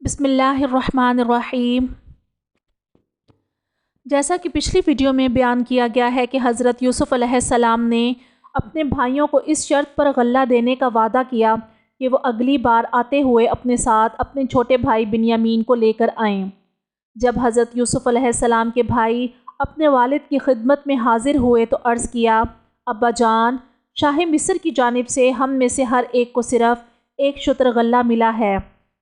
بسم اللہ الرحمن الرحیم۔ جیسا کہ پچھلی ویڈیو میں بیان کیا گیا ہے کہ حضرت یوسف علیہ السلام نے اپنے بھائیوں کو اس شرط پر غلہ دینے کا وعدہ کیا کہ وہ اگلی بار آتے ہوئے اپنے ساتھ اپنے چھوٹے بھائی بنیامین کو لے کر آئیں۔ جب حضرت یوسف علیہ السلام کے بھائی اپنے والد کی خدمت میں حاضر ہوئے تو عرض کیا، ابا جان، شاہ مصر کی جانب سے ہم میں سے ہر ایک کو صرف ایک شتر غلہ ملا ہے،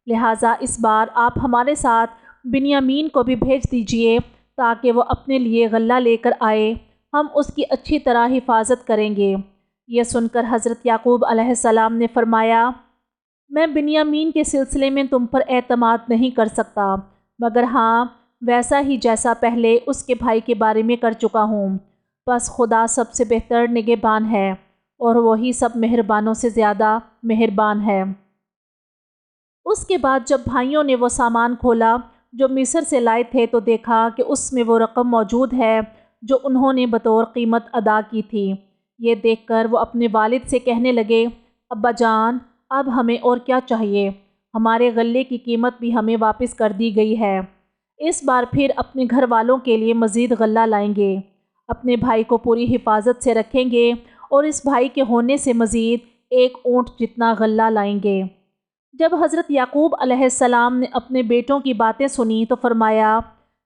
لہٰذا اس بار آپ ہمارے ساتھ بنیامین کو بھی بھیج دیجئے تاکہ وہ اپنے لیے غلہ لے کر آئے، ہم اس کی اچھی طرح حفاظت کریں گے۔ یہ سن کر حضرت یعقوب علیہ السلام نے فرمایا، میں بنیامین کے سلسلے میں تم پر اعتماد نہیں کر سکتا، مگر ہاں ویسا ہی جیسا پہلے اس کے بھائی کے بارے میں کر چکا ہوں، بس خدا سب سے بہتر نگہبان ہے اور وہی سب مہربانوں سے زیادہ مہربان ہے۔ اس کے بعد جب بھائیوں نے وہ سامان کھولا جو مصر سے لائے تھے تو دیکھا کہ اس میں وہ رقم موجود ہے جو انہوں نے بطور قیمت ادا کی تھی۔ یہ دیکھ کر وہ اپنے والد سے کہنے لگے، ابا جان، اب ہمیں اور کیا چاہیے، ہمارے غلے کی قیمت بھی ہمیں واپس کر دی گئی ہے، اس بار پھر اپنے گھر والوں کے لیے مزید غلہ لائیں گے، اپنے بھائی کو پوری حفاظت سے رکھیں گے اور اس بھائی کے ہونے سے مزید ایک اونٹ جتنا غلہ لائیں گے۔ جب حضرت یعقوب علیہ السلام نے اپنے بیٹوں کی باتیں سنی تو فرمایا،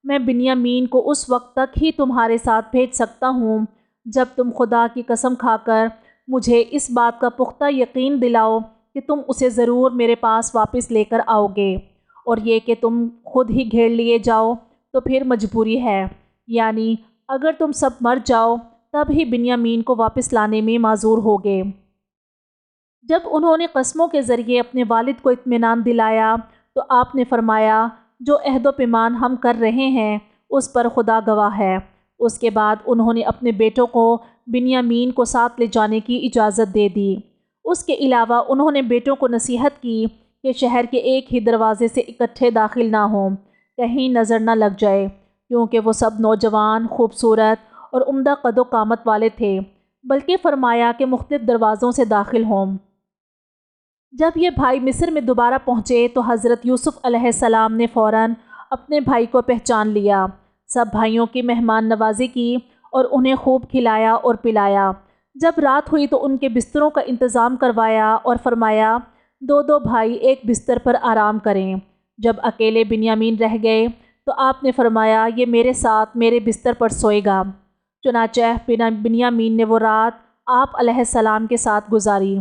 میں بنیامین کو اس وقت تک ہی تمہارے ساتھ بھیج سکتا ہوں جب تم خدا کی قسم کھا کر مجھے اس بات کا پختہ یقین دلاؤ کہ تم اسے ضرور میرے پاس واپس لے کر آؤ گے، اور یہ کہ تم خود ہی گھیر لیے جاؤ تو پھر مجبوری ہے، یعنی اگر تم سب مر جاؤ تب ہی بنیامین کو واپس لانے میں معذور ہوگے۔ جب انہوں نے قسموں کے ذریعے اپنے والد کو اطمینان دلایا تو آپ نے فرمایا، جو عہد و پیمان ہم کر رہے ہیں اس پر خدا گواہ ہے۔ اس کے بعد انہوں نے اپنے بیٹوں کو بنیامین کو ساتھ لے جانے کی اجازت دے دی۔ اس کے علاوہ انہوں نے بیٹوں کو نصیحت کی کہ شہر کے ایک ہی دروازے سے اکٹھے داخل نہ ہوں، کہیں نظر نہ لگ جائے، کیونکہ وہ سب نوجوان، خوبصورت اور عمدہ قد و قامت والے تھے، بلکہ فرمایا کہ مختلف دروازوں سے داخل ہوں۔ جب یہ بھائی مصر میں دوبارہ پہنچے تو حضرت یوسف علیہ السلام نے فوراً اپنے بھائی کو پہچان لیا، سب بھائیوں کی مہمان نوازی کی اور انہیں خوب کھلایا اور پلایا۔ جب رات ہوئی تو ان کے بستروں کا انتظام کروایا اور فرمایا، دو دو بھائی ایک بستر پر آرام کریں۔ جب اکیلے بنیامین رہ گئے تو آپ نے فرمایا، یہ میرے ساتھ میرے بستر پر سوئے گا۔ چنانچہ بنیامین نے وہ رات آپ علیہ السلام کے ساتھ گزاری۔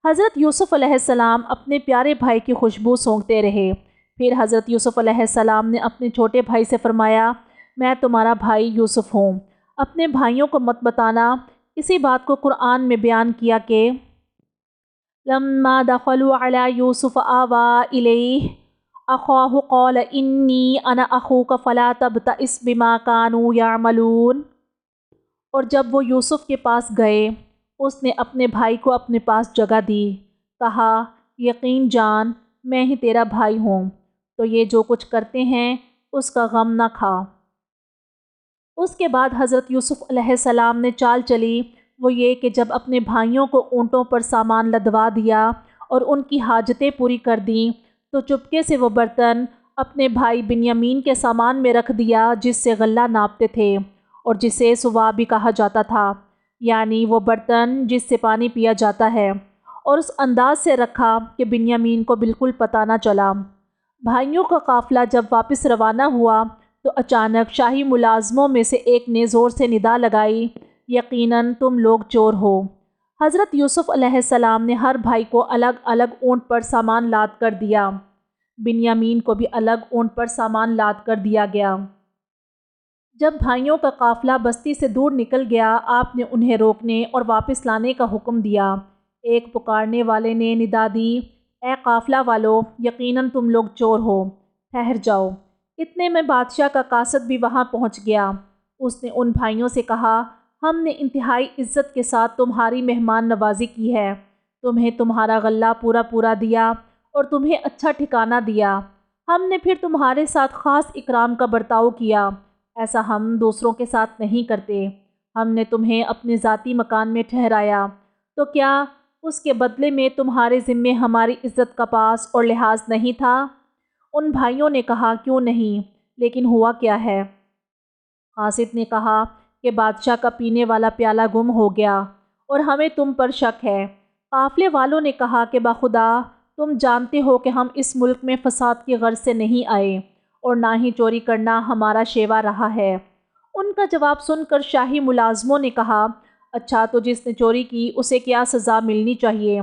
حضرت یوسف علیہ السلام اپنے پیارے بھائی کی خوشبو سونگھتے رہے۔ پھر حضرت یوسف علیہ السلام نے اپنے چھوٹے بھائی سے فرمایا، میں تمہارا بھائی یوسف ہوں، اپنے بھائیوں کو مت بتانا۔ اسی بات کو قرآن میں بیان کیا کہ لما دخلوا علی یوسف آویٰ الیہ اخاہ قال انی انا اخوک فلا تبتئس بما کانوا یعملون۔ اور جب وہ یوسف کے پاس گئے اس نے اپنے بھائی کو اپنے پاس جگہ دی، کہا، یقین جان میں ہی تیرا بھائی ہوں، تو یہ جو کچھ کرتے ہیں اس کا غم نہ کھا۔ اس کے بعد حضرت یوسف علیہ السلام نے چال چلی وہ یہ کہ جب اپنے بھائیوں کو اونٹوں پر سامان لدوا دیا اور ان کی حاجتیں پوری کر دیں تو چپکے سے وہ برتن اپنے بھائی بنیامین کے سامان میں رکھ دیا جس سے غلہ ناپتے تھے اور جسے سوا بھی کہا جاتا تھا، یعنی وہ برتن جس سے پانی پیا جاتا ہے، اور اس انداز سے رکھا کہ بنیامین کو بالکل پتہ نہ چلا۔ بھائیوں کا قافلہ جب واپس روانہ ہوا تو اچانک شاہی ملازموں میں سے ایک نے زور سے ندا لگائی، یقیناً تم لوگ چور ہو۔ حضرت یوسف علیہ السلام نے ہر بھائی کو الگ الگ اونٹ پر سامان لاد کر دیا۔ بنیامین کو بھی الگ اونٹ پر سامان لاد کر دیا گیا۔ جب بھائیوں کا قافلہ بستی سے دور نکل گیا آپ نے انہیں روکنے اور واپس لانے کا حکم دیا۔ ایک پکارنے والے نے ندا دی، اے قافلہ والو، یقیناً تم لوگ چور ہو، ٹھہر جاؤ۔ اتنے میں بادشاہ کا قاصد بھی وہاں پہنچ گیا۔ اس نے ان بھائیوں سے کہا، ہم نے انتہائی عزت کے ساتھ تمہاری مہمان نوازی کی ہے، تمہیں تمہارا غلہ پورا پورا دیا اور تمہیں اچھا ٹھکانہ دیا، ہم نے پھر تمہارے ساتھ خاص اکرام کا برتاؤ کیا، ایسا ہم دوسروں کے ساتھ نہیں کرتے، ہم نے تمہیں اپنے ذاتی مکان میں ٹھہرایا، تو کیا اس کے بدلے میں تمہارے ذمے ہماری عزت کا پاس اور لحاظ نہیں تھا؟ ان بھائیوں نے کہا کیوں نہیں، لیکن ہوا کیا ہے؟ قاصد نے کہا کہ بادشاہ کا پینے والا پیالہ گم ہو گیا اور ہمیں تم پر شک ہے۔ قافلے والوں نے کہا کہ بخدا تم جانتے ہو کہ ہم اس ملک میں فساد کی غرض سے نہیں آئے اور نہ ہی چوری کرنا ہمارا شیوا رہا ہے۔ ان کا جواب سن کر شاہی ملازموں نے کہا اچھا تو جس نے چوری کی اسے کیا سزا ملنی چاہیے؟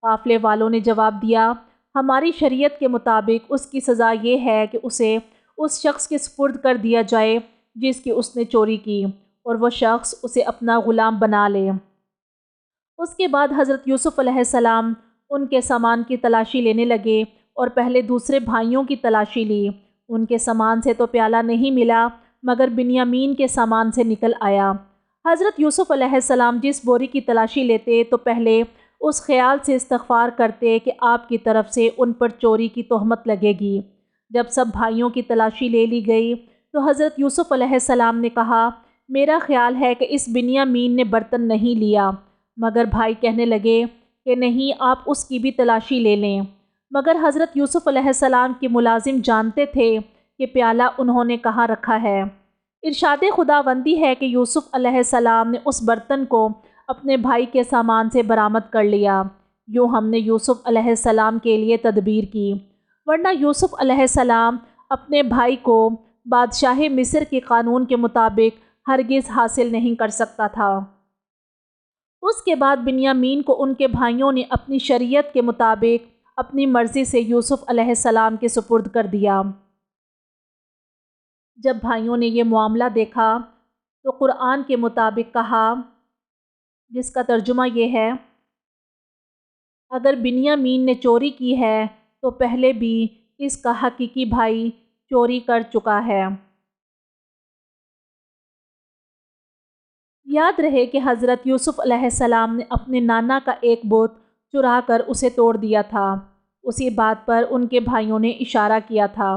قافلے والوں نے جواب دیا ہماری شریعت کے مطابق اس کی سزا یہ ہے کہ اسے اس شخص کے سپرد کر دیا جائے جس کی اس نے چوری کی اور وہ شخص اسے اپنا غلام بنا لے۔ اس کے بعد حضرت یوسف علیہ السلام ان کے سامان کی تلاشی لینے لگے اور پہلے دوسرے بھائیوں کی تلاشی لی۔ ان کے سامان سے تو پیالہ نہیں ملا مگر بنیامین کے سامان سے نکل آیا۔ حضرت یوسف علیہ السلام جس بوری کی تلاشی لیتے تو پہلے اس خیال سے استغفار کرتے کہ آپ کی طرف سے ان پر چوری کی تہمت لگے گی۔ جب سب بھائیوں کی تلاشی لے لی گئی تو حضرت یوسف علیہ السلام نے کہا میرا خیال ہے کہ اس بنیامین نے برتن نہیں لیا، مگر بھائی کہنے لگے کہ نہیں آپ اس کی بھی تلاشی لے لیں۔ مگر حضرت یوسف علیہ السلام کے ملازم جانتے تھے کہ پیالہ انہوں نے کہاں رکھا ہے۔ ارشاد خداوندی ہے کہ یوسف علیہ السلام نے اس برتن کو اپنے بھائی کے سامان سے برآمد کر لیا۔ یوں ہم نے یوسف علیہ السلام کے لیے تدبیر کی، ورنہ یوسف علیہ السلام اپنے بھائی کو بادشاہ مصر کے قانون کے مطابق ہرگز حاصل نہیں کر سکتا تھا۔ اس کے بعد بنیامین کو ان کے بھائیوں نے اپنی شریعت کے مطابق اپنی مرضی سے یوسف علیہ السلام کے سپرد کر دیا۔ جب بھائیوں نے یہ معاملہ دیکھا تو قرآن کے مطابق کہا، جس کا ترجمہ یہ ہے اگر بنیامین نے چوری کی ہے تو پہلے بھی اس کا حقیقی بھائی چوری کر چکا ہے۔ یاد رہے کہ حضرت یوسف علیہ السلام نے اپنے نانا کا ایک بت چرا کر اسے توڑ دیا تھا، اسی بات پر ان کے بھائیوں نے اشارہ کیا تھا۔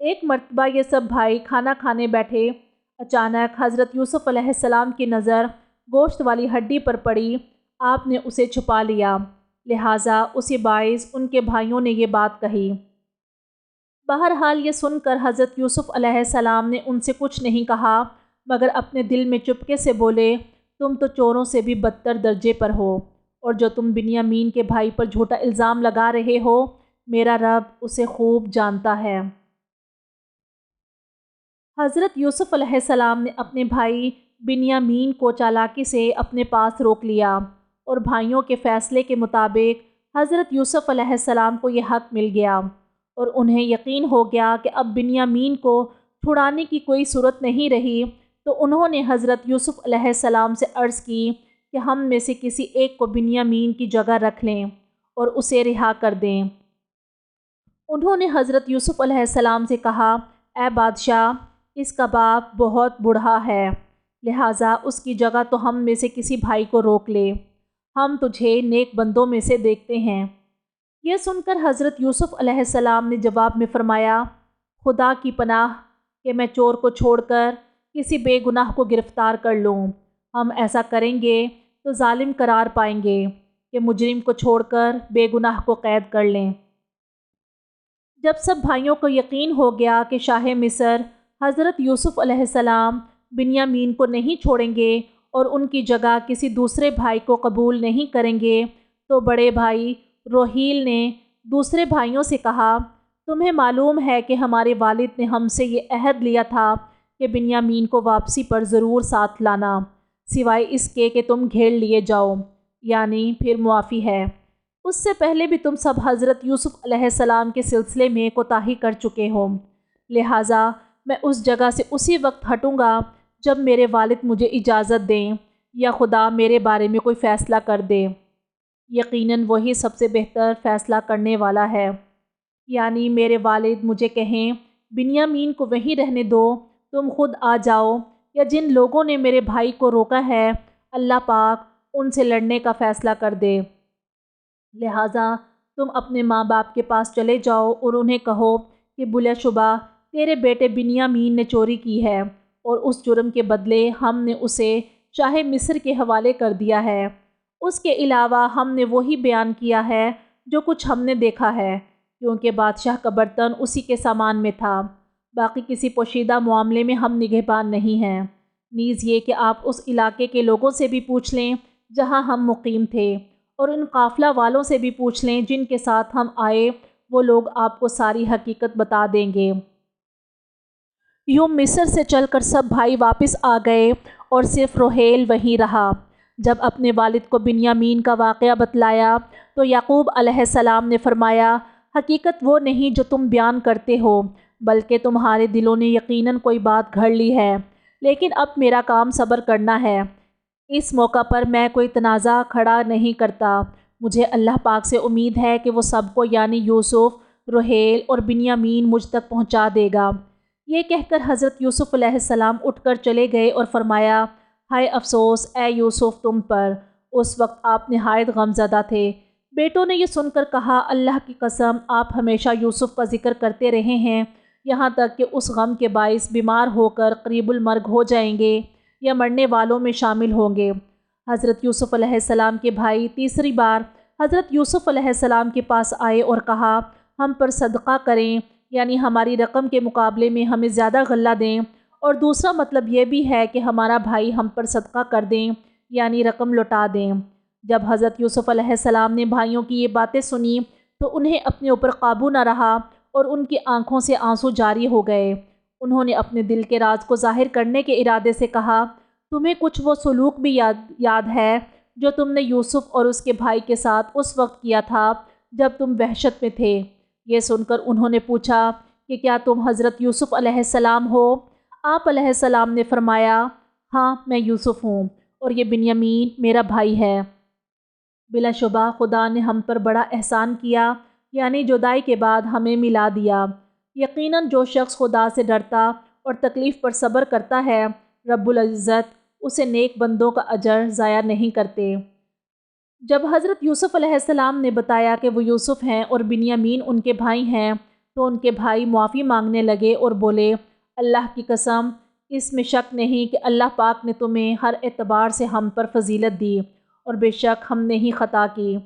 ایک مرتبہ یہ سب بھائی کھانا کھانے بیٹھے، اچانک حضرت یوسف علیہ السلام کی نظر گوشت والی ہڈی پر پڑی، آپ نے اسے چھپا لیا، لہٰذا اسی باعث ان کے بھائیوں نے یہ بات کہی۔ بہرحال یہ سن کر حضرت یوسف علیہ السلام نے ان سے کچھ نہیں کہا مگر اپنے دل میں چپکے سے بولے تم تو چوروں سے بھی بدتر درجے پر ہو، اور جو تم بنیامین کے بھائی پر جھوٹا الزام لگا رہے ہو میرا رب اسے خوب جانتا ہے۔ حضرت یوسف علیہ السلام نے اپنے بھائی بنیامین کو چالاکی سے اپنے پاس روک لیا اور بھائیوں کے فیصلے کے مطابق حضرت یوسف علیہ السلام کو یہ حق مل گیا اور انہیں یقین ہو گیا کہ اب بنیامین کو چھڑانے کی کوئی صورت نہیں رہی، تو انہوں نے حضرت یوسف علیہ السلام سے عرض کی کہ ہم میں سے کسی ایک کو بنیامین کی جگہ رکھ لیں اور اسے رہا کر دیں۔ انہوں نے حضرت یوسف علیہ السلام سے کہا اے بادشاہ اس کا باپ بہت بوڑھا ہے، لہٰذا اس کی جگہ تو ہم میں سے کسی بھائی کو روک لے، ہم تجھے نیک بندوں میں سے دیکھتے ہیں۔ یہ سن کر حضرت یوسف علیہ السلام نے جواب میں فرمایا خدا کی پناہ کہ میں چور کو چھوڑ کر کسی بے گناہ کو گرفتار کر لوں، ہم ایسا کریں گے تو ظالم قرار پائیں گے کہ مجرم کو چھوڑ کر بے گناہ کو قید کر لیں۔ جب سب بھائیوں کو یقین ہو گیا کہ شاہ مصر حضرت یوسف علیہ السلام بنیامین کو نہیں چھوڑیں گے اور ان کی جگہ کسی دوسرے بھائی کو قبول نہیں کریں گے، تو بڑے بھائی روحیل نے دوسرے بھائیوں سے کہا تمہیں معلوم ہے کہ ہمارے والد نے ہم سے یہ عہد لیا تھا کہ بنیامین کو واپسی پر ضرور ساتھ لانا، سوائے اس کے کہ تم گھیر لیے جاؤ، یعنی پھر معافی ہے۔ اس سے پہلے بھی تم سب حضرت یوسف علیہ السلام کے سلسلے میں کوتاہی کر چکے ہو، لہٰذا میں اس جگہ سے اسی وقت ہٹوں گا جب میرے والد مجھے اجازت دیں یا خدا میرے بارے میں کوئی فیصلہ کر دے، یقیناً وہی سب سے بہتر فیصلہ کرنے والا ہے۔ یعنی میرے والد مجھے کہیں بنیامین کو وہیں رہنے دو، تم خود آ جاؤ، یا جن لوگوں نے میرے بھائی کو روکا ہے اللہ پاک ان سے لڑنے کا فیصلہ کر دے، لہٰذا تم اپنے ماں باپ کے پاس چلے جاؤ اور انہیں کہو کہ بلا شبہ تیرے بیٹے بنیامین نے چوری کی ہے اور اس جرم کے بدلے ہم نے اسے شاہ مصر کے حوالے کر دیا ہے۔ اس کے علاوہ ہم نے وہی بیان کیا ہے جو کچھ ہم نے دیکھا ہے، کیونکہ بادشاہ کا برتن اسی کے سامان میں تھا۔ باقی کسی پوشیدہ معاملے میں ہم نگہبان نہیں ہیں۔ نیز یہ کہ آپ اس علاقے کے لوگوں سے بھی پوچھ لیں جہاں ہم مقیم تھے، اور ان قافلہ والوں سے بھی پوچھ لیں جن کے ساتھ ہم آئے، وہ لوگ آپ کو ساری حقیقت بتا دیں گے۔ یوں مصر سے چل کر سب بھائی واپس آ گئے اور صرف رحیل وہیں رہا۔ جب اپنے والد کو بنیامین کا واقعہ بتلایا تو یعقوب علیہ السلام نے فرمایا، حقیقت وہ نہیں جو تم بیان کرتے ہو، بلکہ تمہارے دلوں نے یقیناً کوئی بات گھڑ لی ہے، لیکن اب میرا کام صبر کرنا ہے۔ اس موقع پر میں کوئی تنازع کھڑا نہیں کرتا۔ مجھے اللہ پاک سے امید ہے کہ وہ سب کو یعنی یوسف، رحیل اور بنیامین مجھ تک پہنچا دے گا۔ یہ کہہ کر حضرت یوسف علیہ السلام اٹھ کر چلے گئے اور فرمایا، ہائے افسوس اے یوسف تم پر، اس وقت آپ نہایت غمزدہ تھے۔ بیٹوں نے یہ سن کر کہا، اللہ کی قسم آپ ہمیشہ یوسف کا ذکر کرتے رہے ہیں، یہاں تک کہ اس غم کے باعث بیمار ہو کر قریب المرگ ہو جائیں گے یا مرنے والوں میں شامل ہوں گے۔ حضرت یوسف علیہ السلام کے بھائی تیسری بار حضرت یوسف علیہ السلام کے پاس آئے اور کہا، ہم پر صدقہ کریں، یعنی ہماری رقم کے مقابلے میں ہمیں زیادہ غلہ دیں، اور دوسرا مطلب یہ بھی ہے کہ ہمارا بھائی ہم پر صدقہ کر دیں، یعنی رقم لوٹا دیں۔ جب حضرت یوسف علیہ السلام نے بھائیوں کی یہ باتیں سنی تو انہیں اپنے اوپر قابو نہ رہا اور ان کی آنکھوں سے آنسو جاری ہو گئے۔ انہوں نے اپنے دل کے راز کو ظاہر کرنے کے ارادے سے کہا، تمہیں کچھ وہ سلوک بھی یاد ہے جو تم نے یوسف اور اس کے بھائی کے ساتھ اس وقت کیا تھا جب تم وحشت میں تھے؟ یہ سن کر انہوں نے پوچھا کہ کیا تم حضرت یوسف علیہ السلام ہو؟ آپ علیہ السلام نے فرمایا، ہاں میں یوسف ہوں اور یہ بنیامین میرا بھائی ہے۔ بلا شبہ خدا نے ہم پر بڑا احسان کیا، یعنی جدائی کے بعد ہمیں ملا دیا۔ یقیناً جو شخص خدا سے ڈرتا اور تکلیف پر صبر کرتا ہے، رب العزت اسے نیک بندوں کا اجر ضائع نہیں کرتے۔ جب حضرت یوسف علیہ السلام نے بتایا کہ وہ یوسف ہیں اور بنیامین ان کے بھائی ہیں تو ان کے بھائی معافی مانگنے لگے اور بولے، اللہ کی قسم اس میں شک نہیں کہ اللہ پاک نے تمہیں ہر اعتبار سے ہم پر فضیلت دی، اور بے شک ہم نے ہی خطا کی۔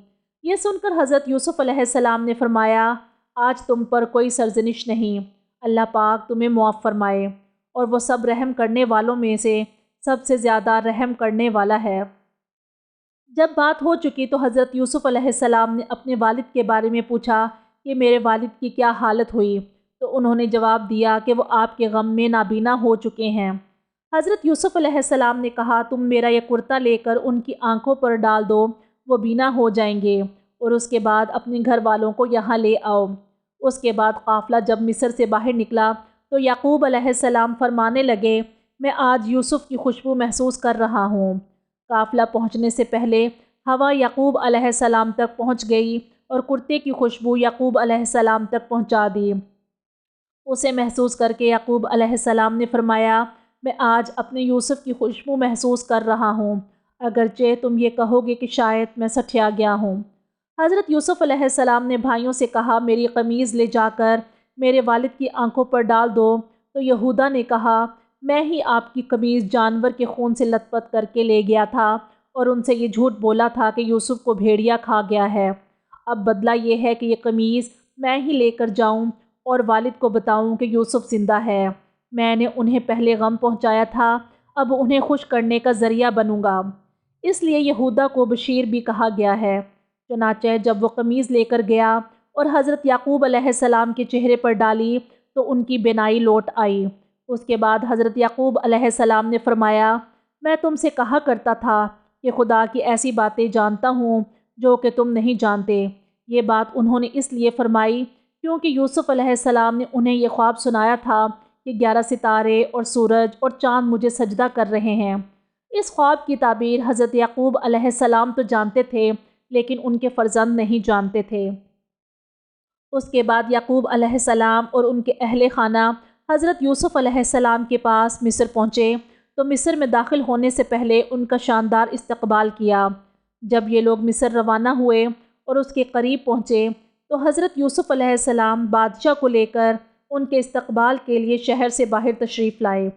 یہ سن کر حضرت یوسف علیہ السلام نے فرمایا، آج تم پر کوئی سرزنش نہیں، اللہ پاک تمہیں معاف فرمائے، اور وہ سب رحم کرنے والوں میں سے سب سے زیادہ رحم کرنے والا ہے۔ جب بات ہو چکی تو حضرت یوسف علیہ السلام نے اپنے والد کے بارے میں پوچھا کہ میرے والد کی کیا حالت ہوئی، تو انہوں نے جواب دیا کہ وہ آپ کے غم میں نابینا ہو چکے ہیں۔ حضرت یوسف علیہ السلام نے کہا، تم میرا یہ کرتا لے کر ان کی آنکھوں پر ڈال دو، وہ بینا ہو جائیں گے، اور اس کے بعد اپنے گھر والوں کو یہاں لے آؤ۔ اس کے بعد قافلہ جب مصر سے باہر نکلا تو یعقوب علیہ السلام فرمانے لگے، میں آج یوسف کی خوشبو محسوس کر رہا ہوں۔ قافلہ پہنچنے سے پہلے ہوا یعقوب علیہ السلام تک پہنچ گئی اور کرتے کی خوشبو یعقوب علیہ السلام تک پہنچا دی۔ اسے محسوس کر کے یعقوب علیہ السلام نے فرمایا، میں آج اپنے یوسف کی خوشبو محسوس کر رہا ہوں، اگرچہ تم یہ کہو گے کہ شاید میں سٹھیا گیا ہوں۔ حضرت یوسف علیہ السلام نے بھائیوں سے کہا، میری قمیض لے جا کر میرے والد کی آنکھوں پر ڈال دو، تو یہودا نے کہا، میں ہی آپ کی قمیض جانور کے خون سے لت پت کر کے لے گیا تھا اور ان سے یہ جھوٹ بولا تھا کہ یوسف کو بھیڑیا کھا گیا ہے۔ اب بدلہ یہ ہے کہ یہ قمیض میں ہی لے کر جاؤں اور والد کو بتاؤں کہ یوسف زندہ ہے۔ میں نے انہیں پہلے غم پہنچایا تھا، اب انہیں خوش کرنے کا ذریعہ بنوں گا۔ اس لیے یہودا کو بشیر بھی کہا گیا ہے۔ چنانچہ جب وہ قمیض لے کر گیا اور حضرت یعقوب علیہ السلام کے چہرے پر ڈالی تو ان کی بینائی لوٹ آئی۔ اس کے بعد حضرت یعقوب علیہ السلام نے فرمایا، میں تم سے کہا کرتا تھا کہ خدا کی ایسی باتیں جانتا ہوں جو کہ تم نہیں جانتے۔ یہ بات انہوں نے اس لیے فرمائی کیونکہ یوسف علیہ السلام نے انہیں یہ خواب سنایا تھا کہ 11 ستارے اور سورج اور چاند مجھے سجدہ کر رہے ہیں۔ اس خواب کی تعبیر حضرت یعقوب علیہ السلام تو جانتے تھے، لیکن ان کے فرزند نہیں جانتے تھے۔ اس کے بعد یعقوب علیہ السلام اور ان کے اہل خانہ حضرت یوسف علیہ السلام کے پاس مصر پہنچے تو مصر میں داخل ہونے سے پہلے ان کا شاندار استقبال کیا۔ جب یہ لوگ مصر روانہ ہوئے اور اس کے قریب پہنچے تو حضرت یوسف علیہ السلام بادشاہ کو لے کر ان کے استقبال کے لیے شہر سے باہر تشریف لائے۔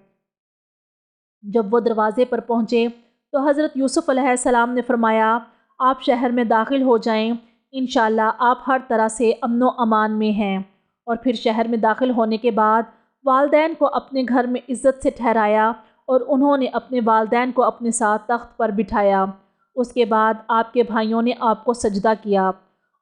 جب وہ دروازے پر پہنچے تو حضرت یوسف علیہ السلام نے فرمایا، آپ شہر میں داخل ہو جائیں، انشاءاللہ آپ ہر طرح سے امن و امان میں ہیں۔ اور پھر شہر میں داخل ہونے کے بعد والدین کو اپنے گھر میں عزت سے ٹھہرایا اور انہوں نے اپنے والدین کو اپنے ساتھ تخت پر بٹھایا۔ اس کے بعد آپ کے بھائیوں نے آپ کو سجدہ کیا۔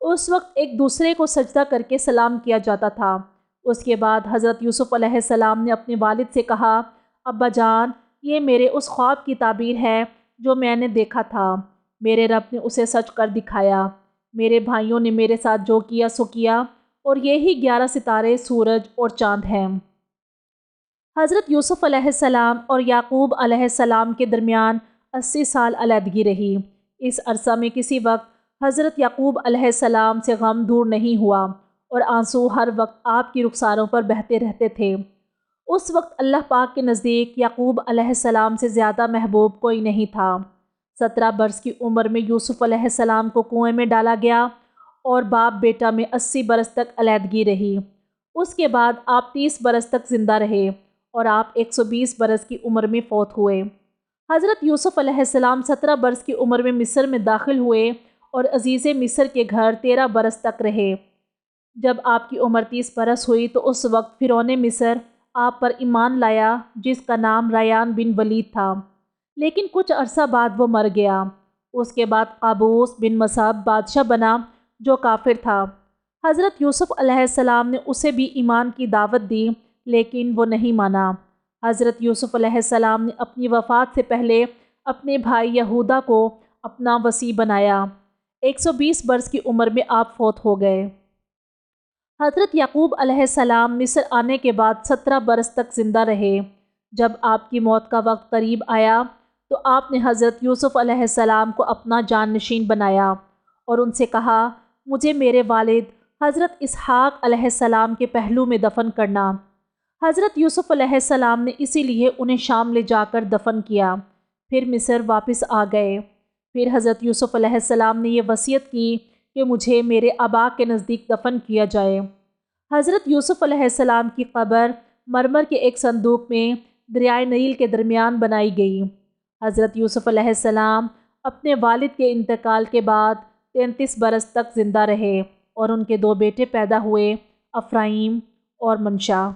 اس وقت ایک دوسرے کو سجدہ کر کے سلام کیا جاتا تھا۔ اس کے بعد حضرت یوسف علیہ السلام نے اپنے والد سے کہا، ابا جان، یہ میرے اس خواب کی تعبیر ہے جو میں نے دیکھا تھا۔ میرے رب نے اسے سچ کر دکھایا۔ میرے بھائیوں نے میرے ساتھ جو کیا سو کیا، اور یہی 11 ستارے، سورج اور چاند ہیں۔ حضرت یوسف علیہ السلام اور یعقوب علیہ السلام کے درمیان 80 سال علیحدگی رہی۔ اس عرصہ میں کسی وقت حضرت یعقوب علیہ السلام سے غم دور نہیں ہوا اور آنسو ہر وقت آپ کی رخساروں پر بہتے رہتے تھے۔ اس وقت اللہ پاک کے نزدیک یعقوب علیہ السلام سے زیادہ محبوب کوئی نہیں تھا۔ 17 برس کی عمر میں یوسف علیہ السلام کو کنویں میں ڈالا گیا اور باپ بیٹا میں 80 برس تک علیحدگی رہی۔ اس کے بعد آپ 30 برس تک زندہ رہے اور آپ 120 برس کی عمر میں فوت ہوئے۔ حضرت یوسف علیہ السلام 17 برس کی عمر میں مصر میں داخل ہوئے اور عزیز مصر کے گھر 13 برس تک رہے۔ جب آپ کی عمر 30 برس ہوئی تو اس وقت فرعون مصر آپ پر ایمان لایا، جس کا نام ریان بن ولید تھا، لیکن کچھ عرصہ بعد وہ مر گیا۔ اس کے بعد قابوس بن مصعب بادشاہ بنا جو کافر تھا۔ حضرت یوسف علیہ السلام نے اسے بھی ایمان کی دعوت دی، لیکن وہ نہیں مانا۔ حضرت یوسف علیہ السلام نے اپنی وفات سے پہلے اپنے بھائی یہودا کو اپنا وصی بنایا۔ 120 برس کی عمر میں آپ فوت ہو گئے۔ حضرت یعقوب علیہ السلام مصر آنے کے بعد 17 برس تک زندہ رہے۔ جب آپ کی موت کا وقت قریب آیا تو آپ نے حضرت یوسف علیہ السلام کو اپنا جانشین بنایا اور ان سے کہا، مجھے میرے والد حضرت اسحاق علیہ السلام کے پہلو میں دفن کرنا۔ حضرت یوسف علیہ السلام نے اسی لیے انہیں شام لے جا کر دفن کیا، پھر مصر واپس آ گئے۔ پھر حضرت یوسف علیہ السلام نے یہ وصیت کی کہ مجھے میرے آبا کے نزدیک دفن کیا جائے۔ حضرت یوسف علیہ السلام کی قبر مرمر کے ایک صندوق میں دریائے نیل کے درمیان بنائی گئی۔ حضرت یوسف علیہ السلام اپنے والد کے انتقال کے بعد 33 برس تک زندہ رہے اور ان کے 2 بیٹے پیدا ہوئے، افرایم اور منشا۔